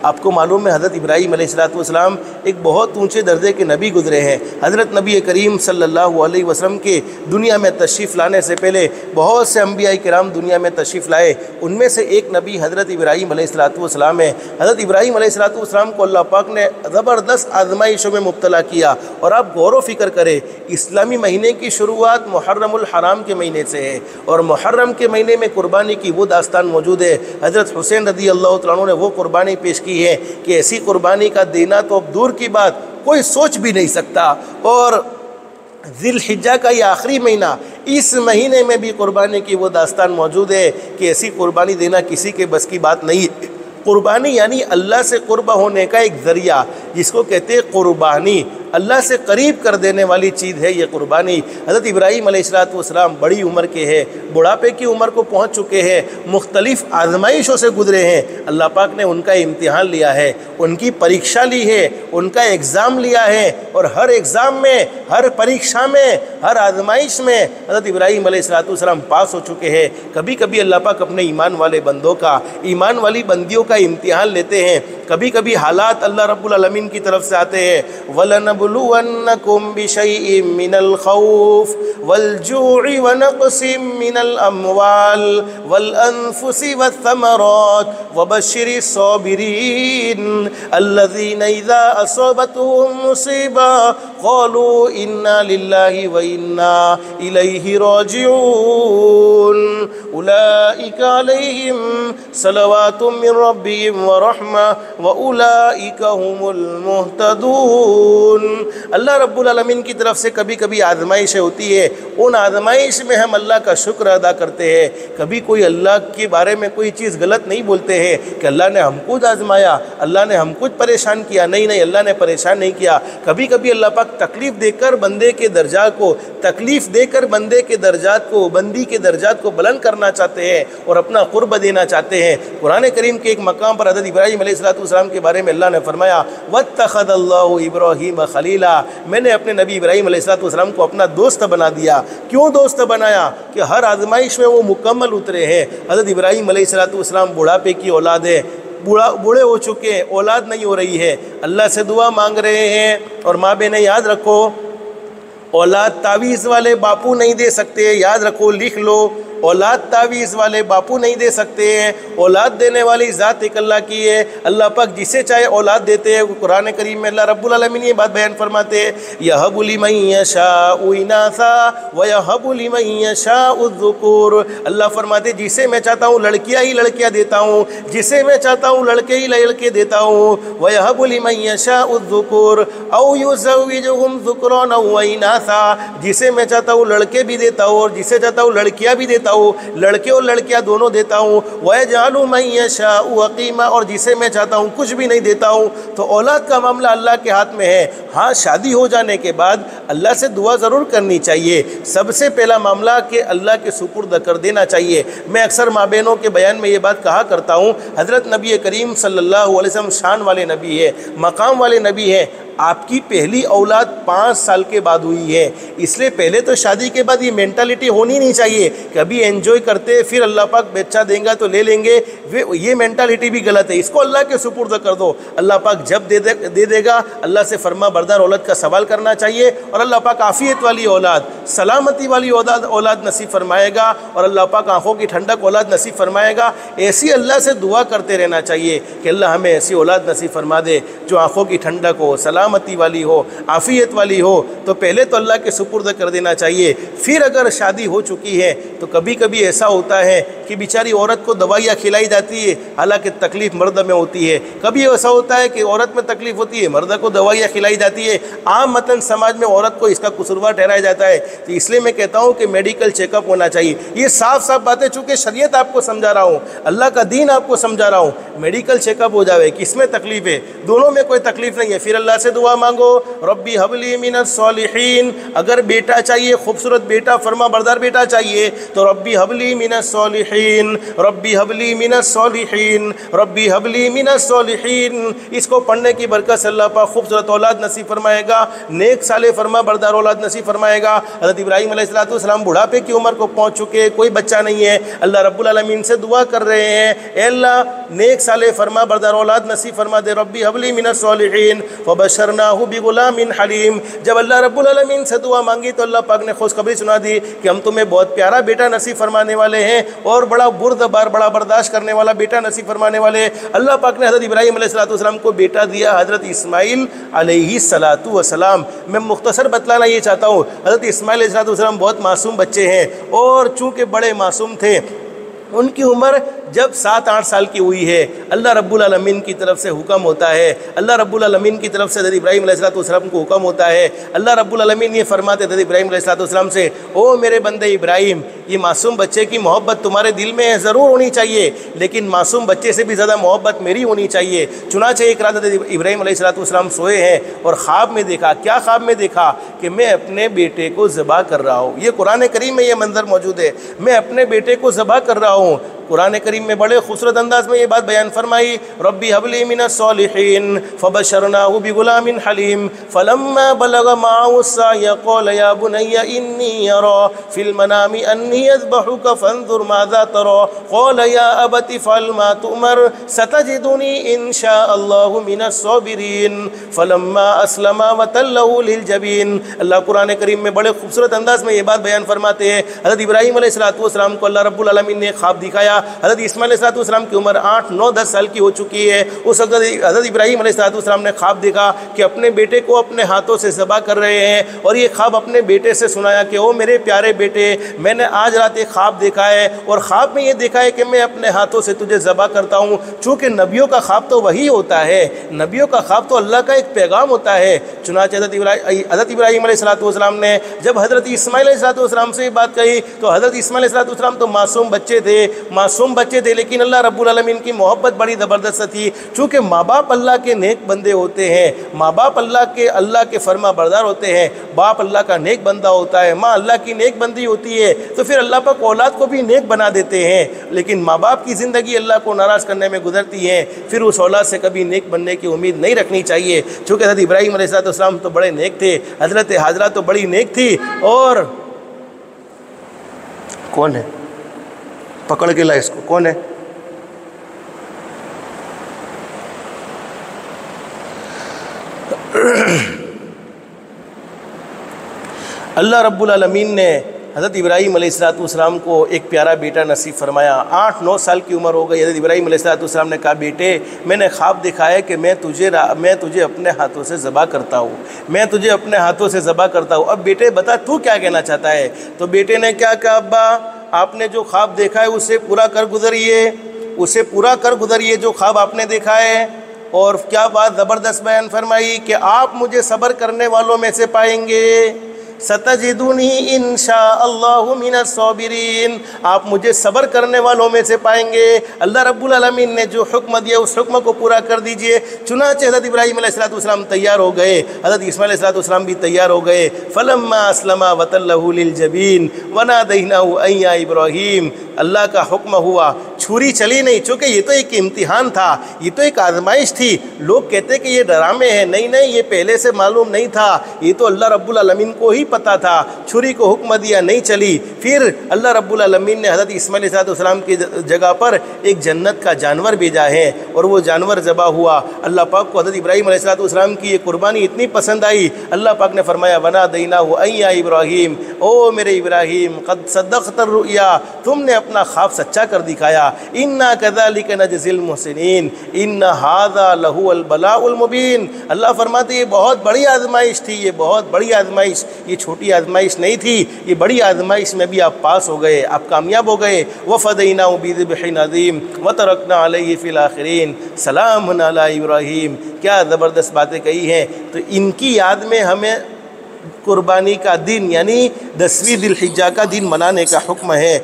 آپ کو معلوم ہے حضرت ابراہیم علیہ السلام ایک بہت اونچے درجے کے نبی گزرے ہیں۔ حضرت نبی کریم صلی اللہ علیہ وسلم کے دنیا میں تشریف لانے سے پہلے بہت سے انبیاء کرام دنیا میں تشریف لائے، ان میں سے ایک نبی حضرت ابراہیم علیہ السلام ہے۔ حضرت ابراہیم علیہ السلام کو اللہ پاک نے زبردست آزمائشوں میں مبتلا کیا، اور آپ غور و فکر کریں، اسلامی مہینے کی شروعات محرم الحرام کے مہینے سے ہے، اور محرم کے مہینے میں قربانی کی وہ داستان موجود ہے۔ حضرت حسین رضی اللہ تعالیٰ عنہ نے وہ قربانی پیش کی ہے کہ ایسی قربانی کا دینا تو اب دور کی بات کوئی سوچ بھی نہیں سکتا، اور ذی الحجہ کا یہ آخری مہینہ، اس مہینے میں بھی قربانی کی وہ داستان موجود ہے کہ ایسی قربانی دینا کسی کے بس کی بات نہیں۔ قربانی یعنی اللہ سے قرب ہونے کا ایک ذریعہ، جس کو کہتے ہیں قربانی، اللہ سے قریب کر دینے والی چیز ہے یہ قربانی۔ حضرت ابراہیم علیہ السلام بڑی عمر کے ہیں، بڑھاپے کی عمر کو پہنچ چکے ہیں، مختلف آزمائشوں سے گزرے ہیں، اللہ پاک نے ان کا امتحان لیا ہے، ان کی پریکشا لی ہے، ان کا ایگزام لیا ہے، اور ہر ایگزام میں، ہر پریکشا میں، ہر آزمائش میں حضرت ابراہیم علیہ السلام پاس ہو چکے ہیں۔ کبھی کبھی اللہ پاک اپنے ایمان والے بندوں کا، ایمان والی بندیوں کا امتحان لیتے ہیں، کبھی کبھی حالات اللہ رب العالمین کی طرف سے آتے ہیں۔ وَلَنَبْلُوَنَّكُمْ بِشَيْءٍ مِّنَ الْخَوْفِ وَالْجُوعِ وَنَقْصٍ مِّنَ الْأَمْوَالِ وَالْأَنفُسِ وَالثَّمَرَاتِ وَبَشِّرِ الصَّابِرِينَ الَّذِينَ إِذَا أَصَابَتْهُمْ مُصِيبَةٌ قَالُوا إِنَّا لِلَّهِ وَإِنَّا إِلَيْهِ رَاجِعُونَ أُولَئِكَ عَلَيْهِمْ صَلَوَاتٌ مِّن رَّبِّهِمْ وَرَحْمَةٌ وَأُولَئِكَ هُمُ الْمُهْتَدُونَ۔ اللہ رب العالمین کی طرف سے کبھی کبھی آزمائشیں ہوتی ہے، ان آزمائش میں ہم اللہ کا شکر ادا کرتے ہیں۔ کبھی کوئی اللہ کے بارے میں کوئی چیز غلط نہیں بولتے ہیں کہ اللہ نے ہم کو آزمایا، اللہ نے ہم کو پریشان کیا، نہیں اللہ نے پریشان نہیں کیا۔ کبھی کبھی اللہ پاک تکلیف دے کر بندے کے درجات کو، تکلیف دے کر بندے کے درجات کو، بندی کے درجات کو بلند کرنا چاہتے ہیں اور اپنا قرب دینا چاہتے ہیں۔ قرآن کریم کے ایک مقام پر حضرت ابراہیم علیہ السلام کے بارے میں اللہ نے فرمایا وَاتَّخَذَ اللَّهُ إِبْرَاهِيمَ خَلِيلًا، میں نے اپنے نبی ابراہیم علیہ السلام کو اپنا دوست بنا دیا۔ کیوں دوست بنایا؟ کہ ہر آزمائش میں وہ مکمل اترے ہیں۔ حضرت ابراہیم علیہ السلام بڑھاپے کی اولاد ہے، بوڑھے ہو چکے ہیں، اولاد نہیں ہو رہی ہے، اللہ سے دعا مانگ رہے ہیں۔ اور ماں بہنیں یاد رکھو، اولاد تعویذ والے باپو نہیں دے سکتے، یاد رکھو، لکھ لو، اولاد تعویذ والے باپو نہیں دے سکتے ہیں، اولاد دینے والی ذات ایک اللہ کی ہے۔ اللہ پاک جسے چاہے اولاد دیتے ہیں۔ قرآن کریم میں اللہ رب العالمین یہ بات بیان فرماتے ہیں یَهَبُ لِمَن يَشَاءُ إِنَاثًا وَيَهَبُ لِمَن يَشَاءُ الذُّكُورَ، اللہ فرماتے جسے میں چاہتا ہوں لڑکیاں ہی لڑکیاں دیتا ہوں، جسے میں چاہتا ہوں لڑکے ہی لڑکے دیتا ہوں۔ وَيَهَبُ لِمَن يَشَاءُ الذُّكُورَ أَوْ يُزَوِّجُهُمْ ذُكْرَانًا وَإِنَاثًا، جسے میں چاہتا ہوں لڑکے بھی دیتا ہوں اور جسے چاہتا ہوں لڑکیاں بھی دیتا ہوں، لڑکے اور لڑکیاں دونوں دیتا ہوں۔ وَيَجْعَلُ مَن يَشَاءُ عَقِيمًا، اور جسے میں چاہتا ہوں کچھ بھی نہیں دیتا ہوں۔ تو اولاد کا معاملہ اللہ کے ہاتھ میں ہے۔ ہاں، شادی ہو جانے کے بعد اللہ سے دعا ضرور کرنی چاہیے۔ سب سے پہلا معاملہ کہ اللہ کے سپرد کر دینا چاہیے۔ میں اکثر ماں بہنوں کے بیان میں یہ بات کہا کرتا ہوں، حضرت نبی کریم صلی اللہ علیہ وسلم شان والے نبی ہے، مقام والے نبی ہے۔ آپ کی پہلی اولاد 5 سال کے بعد ہوئی ہے، اس لیے پہلے تو شادی کے بعد یہ مینٹالٹی ہونی نہیں چاہیے کہ ابھی انجوائے کرتے پھر اللہ پاک بچہ دیں گا تو لے لیں گے، یہ مینٹالٹی بھی غلط ہے۔ اس کو اللہ کے سپرد کر دو، اللہ پاک جب دے دے گا اللہ سے فرما بردار اولاد کا سوال کرنا چاہیے، اور اللہ پاک عافیت والی اولاد، سلامتی والی اولاد نصیب فرمائے گا، اور اللہ پاک آنکھوں کی ٹھنڈک اولاد نصیب فرمائے گا۔ ایسی اللہ سے دعا کرتے رہنا چاہیے کہ اللہ ہمیں ایسی اولاد نصیب فرما دے جو آنکھوں کی ٹھنڈک ہو، سلامتی والی ہو، عافیت والی ہو۔ تو پہلے تو اللہ کے سپرد کر دینا چاہیے۔ پھر اگر شادی ہو چکی ہے تو کبھی کبھی ایسا ہوتا ہے کہ بیچاری عورت کو دوائیاں کھلائی جاتی ہے، حالانکہ تکلیف مرد میں ہوتی ہے۔ کبھی ایسا ہوتا ہے کہ عورت میں تکلیف ہوتی ہے، مرد کو دوائیاں کھلائی جاتی ہے۔ عام متن سماج میں عورت کو اس کا قصوروار ٹھہرایا جاتا ہے۔ تو اس لیے میں کہتا ہوں کہ میڈیکل چیک اپ ہونا چاہیے۔ یہ صاف صاف باتیں، چونکہ شریعت آپ کو سمجھا رہا ہوں، اللہ کا دین آپ کو سمجھا رہا ہوں، میڈیکل چیک اپ ہو جاوے، کس میں تکلیف ہے، دونوں میں کوئی تکلیف نہیں ہے، پھر اللہ سے دعا مانگو ربی حب لی من الصالحین۔ اگر بیٹا چاہیے، خوبصورت بیٹا، فرما بردار بیٹا چاہیے تو ربی حب لی من الصالحین، ربی حب لی من الصالحین، ربی حب لی من الصالحین۔ اس کو پڑھنے کی برکت سے اللہ پاک خوبصورت اولاد نصیب فرمائے گا، نیک صالح فرما بردار اولاد نصیب فرمائے گا۔ حضرت ابراہیم علیہ السلام بڑھاپے کی عمر کو پہنچ چکے، کوئی بچہ نہیں ہے، اللہ رب العالمین سے دعا کر رہے ہیں، اے اللہ نیک صالح فرما بردار اولاد نصیب فرما دے، ربی ہب لی من الصالحین فبشرناہ بغلام حلیم۔ جب اللہ رب العالمین سے دعا مانگی تو اللہ پاک نے خوشخبری سنا دی کہ ہم تمہیں بہت پیارا بیٹا نصیب فرمانے والے ہیں اور بڑا بردبار، بڑا برداشت کرنے والا بیٹا نصیب فرمانے والے۔ اللہ پاک نے حضرت ابراہیم علیہ السلام کو بیٹا دیا، حضرت اسماعیل علیہ السلام۔ میں مختصر بتلانا یہ چاہتا ہوں، حضرت اسماعیل علیہ السلام بہت معصوم بچے ہیں، اور چونکہ بڑے معصوم تھے، ان کی عمر جب 7-8 سال کی ہوئی ہے، اللہ رب العالمین کی طرف سے حکم ہوتا ہے، اللہ رب العالمین کی طرف سے حضرت ابراہیم علیہ السلام کو حکم ہوتا ہے۔ اللہ رب العالمین یہ فرماتے حضرت ابراہیم علیہ السلام سے، او میرے بندے ابراہیم، یہ معصوم بچے کی محبت تمہارے دل میں ضرور ہونی چاہیے، لیکن معصوم بچے سے بھی زیادہ محبت میری ہونی چاہیے۔ چنانچہ ایک رات حضرت ابراہیم علیہ السلام سوئے ہیں اور خواب میں دیکھا، کیا خواب میں دیکھا؟ کہ میں اپنے بیٹے کو ذبح کر رہا ہوں۔ یہ قرآن کریم میں یہ منظر موجود ہے، میں اپنے بیٹے کو ذبح کر رہا ہوں۔ قرآن کریم میں بڑے خوبصورت انداز میں یہ بات بیان فرمائی، ربی حب لی من الصالحین فبشرناہ بغلام حلیم فلما بلغ معه السعی قال یا بنی انی ارى فی المنام انی اذبحک فانظر ماذا ترى قال یا ابت افعل ما تؤمر ستجدنی ان شاء اللہ من الصابرین فلما اسلم وتلہ للجبین۔ اللہ قرآن کریم میں بڑے خوبصورت انداز میں یہ بات بیان فرماتے ہیں، حضرت ابراہیم علیہ السلام کو اللہ رب العالمین نے خواب دکھایا۔ حضرت اسماعیل علیہ السلام کی عمر 8, 9, 10 سال کی ہو چکی ہے۔ اس وقت حضرت ابراہیم علیہ السلام نے خواب دیکھا کہ اپنے بیٹے کو اپنے ہاتھوں سے ذبح کر رہے ہیں، اور یہ خواب اپنے بیٹے سے سنایا کہ او میرے پیارے بیٹے، میں نے آج رات ایک خواب دیکھا ہے، اور خواب میں یہ دیکھا ہے کہ میں اپنے ہاتھوں سے تجھے ذبح کرتا ہوں۔ چونکہ نبیوں کا خواب تو وہی ہوتا ہے، نبیوں کا خواب تو اللہ کا ایک پیغام ہوتا ہے۔ چنانچہ حضرت ابراہیم علیہ السلام نے جب حضرت اسماعیل علیہ السلام سے یہ بات کہی تو حضرت اسماعیل علیہ السلام تو معصوم بچے تھے، لیکن اللہ رب العالمین کی محبت بڑی زبردست تھی۔ چونکہ ماں باپ اللہ کے نیک بندے ہوتے ہیں، ماں باپ اللہ کے فرما بردار ہوتے ہیں، باپ اللہ کا نیک بندہ ہوتا ہے، ماں اللہ کی نیک بندی ہوتی ہے، تو پھر اللہ پاک اولاد کو بھی نیک بنا دیتے ہیں۔ لیکن ماں باپ کی زندگی اللہ کو ناراض کرنے میں گزرتی ہے، پھر اس اولاد سے کبھی نیک بننے کی امید نہیں رکھنی چاہیے۔ چونکہ حضرت ابراہیم علیہ السلام تو بڑے نیک تھے، حضرت حاجرہ تو بڑی نیک تھی، اور کون ہے پکڑ کے لائے اس کو، کون ہے؟ اللہ رب العالمین نے حضرت ابراہیم علیہ السلام کو ایک پیارا بیٹا نصیب فرمایا۔ 8-9 سال کی عمر ہو گئی۔ حضرت ابراہیم علیہ السلام نے کہا، بیٹے میں نے خواب دیکھا ہے کہ میں تجھے اپنے ہاتھوں سے ذبح کرتا ہوں، میں تجھے اپنے ہاتھوں سے ذبح کرتا ہوں۔ اب بیٹے بتا تو کیا کہنا چاہتا ہے؟ تو بیٹے نے کیا کہا، ابا آپ نے جو خواب دیکھا ہے اسے پورا کر گزریے جو خواب آپ نے دیکھا ہے۔ اور کیا بات زبردست بیان فرمائی کہ آپ مجھے صبر کرنے والوں میں سے پائیں گے، ستجدنی انشاء اللہ من الصابرین، آپ مجھے صبر کرنے والوں میں سے پائیں گے۔ اللہ رب العالمین نے جو حکم دیا اس حکم کو پورا کر دیجئے۔ چنانچہ حضرت ابراہیم علیہ السلام تیار ہو گئے، حضرت اسماعیل علیہ السلام بھی تیار ہو گئے۔ فلما اسلما وتلہ للجبین ونادیناہ ان یا ابراہیم، اللہ کا حکم ہوا، چھری چلی نہیں، چونکہ یہ تو ایک امتحان تھا، یہ تو ایک آزمائش تھی۔ لوگ کہتے کہ یہ ڈرامے ہیں، نہیں یہ پہلے سے معلوم نہیں تھا، یہ تو اللہ رب العالمین کو ہی پتا تھا۔ چھری کو حکم دیا، نہیں چلی، پھر اللہ رب العالمین نے حضرت اسماعیل علیہ السلام کی جگہ پر ایک جنت کا جانور بھیجا ہے، اور وہ جانور ذبح ہوا۔ اللہ پاک کو حضرت ابراہیم علیہ السلام کی یہ قربانی اتنی پسند آئی، اللہ پاک نے فرمایا، وَنَادَيْنَاهُ أَن يَا إِبْرَاهِيمُ، او میرے ابراہیم، قد صدقت الرؤیا، تم نے اپنا خواب سچا کر دکھایا۔ اِنَّا كَذَلِكَ نَجْزِي الْمُحْسِنِينَ إِنَّ هَذَا لَهُوَ الْبَلَاءُ الْمُبِينُ۔ اللہ فرماتے یہ بہت بڑی آزمائش تھی، یہ بہت بڑی آزمائش، یہ چھوٹی آزمائش نہیں تھی، یہ بڑی آزمائش میں بھی آپ پاس ہو گئے، آپ کامیاب ہو گئے۔ وَفَدَيْنَاهُ بِذِبْحٍ عَظِيمٍ وَتَرَكْنَا عَلَيْهِ فِي الْآخِرِينَ سَلَامٌ عَلَىٰ إِبْرَاہِيمَ۔ کیا زبردست باتیں کہی ہیں۔ تو ان کی یاد میں ہمیں قربانی کا دن یعنی 10ویں ذی الحجہ کا دن منانے کا حکم ہے۔